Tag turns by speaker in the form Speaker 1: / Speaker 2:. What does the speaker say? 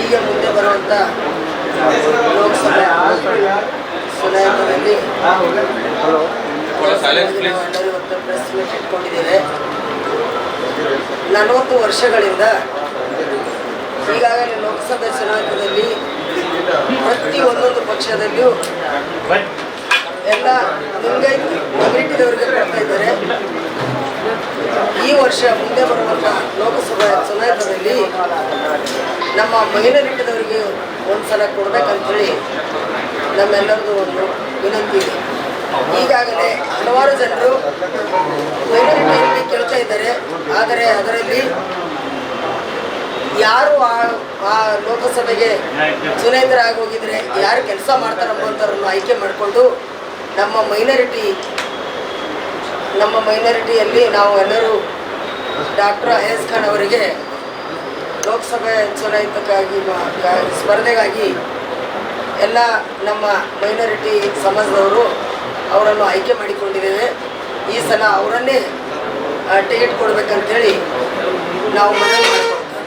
Speaker 1: ಈಗ ಮುಂದೆ ಬರುವಂಥ ಲೋಕಸಭೆ ಚುನಾವಣೆಯಲ್ಲಿ ಎಲ್ಲರೂ ಇವತ್ತು ಪ್ರೆಸ್ ಮೀಟ್ ಇಟ್ಕೊಂಡಿದ್ದೇವೆ. 40 ವರ್ಷಗಳಿಂದ ಈಗಾಗಲೇ ಲೋಕಸಭೆ ಚುನಾವಣೆಯಲ್ಲಿ ಪ್ರತಿ ಒಂದೊಂದು ಪಕ್ಷದಲ್ಲಿಯೂ ಎಲ್ಲ ಲಿಂಗಾಯತ್ ಕಮ್ಯುನಿಟಿದವರಿಗೆ ಕೊಡ್ತಾ ಇದ್ದಾರೆ. ಈ ವರ್ಷ ಮುಂದೆ ಬರುವಂಥ ಲೋಕಸಭಾ ಚುನಾವಣೆಯಲ್ಲಿ ನಮ್ಮ ಮೈನಾರಿಟಿದವರಿಗೆ ಒಂದ್ಸಲ ಕೊಡ್ಬೇಕಂತೇಳಿ ನಮ್ಮೆಲ್ಲರದು ಒಂದು ವಿನಂತಿ ಇದೆ. ಈಗಾಗಲೇ ಹಲವಾರು ಜನರು ಮೈನಾರಿಟಿಯಲ್ಲಿ ಕೇಳ್ತಾ ಇದ್ದಾರೆ. ಆದರೆ ಅದರಲ್ಲಿ ಯಾರು ಆ ಲೋಕಸಭೆಗೆ ಚುನಾಯಿತರಾಗೋಗಿದ್ರೆ ಯಾರು ಕೆಲಸ ಮಾಡ್ತಾರಂಬಂಥವ್ರನ್ನು ಆಯ್ಕೆ ಮಾಡಿಕೊಂಡು ನಮ್ಮ ಮೈನಾರಿಟಿಯಲ್ಲಿ ನಾವು ಎಲ್ಲರೂ ಡಾಕ್ಟರ್ ಅಯಸ್ ಖಾನ್ ಅವರಿಗೆ ಲೋಕಸಭೆ ಚುನಾಯಿತಕ್ಕಾಗಿ ಸ್ಪರ್ಧೆಗಾಗಿ ಎಲ್ಲ ನಮ್ಮ ಮೈನಾರಿಟಿ ಸಮಾಜದವರು ಅವರನ್ನು ಆಯ್ಕೆ ಮಾಡಿಕೊಂಡಿದ್ದೇವೆ. ಈ ಸಲ ಅವರನ್ನೇ ಟಿಕೆಟ್ ಕೊಡಬೇಕಂತೇಳಿ ನಾವು ಮನವಿ ಮಾಡಿಕೊಳ್ತೇವೆ.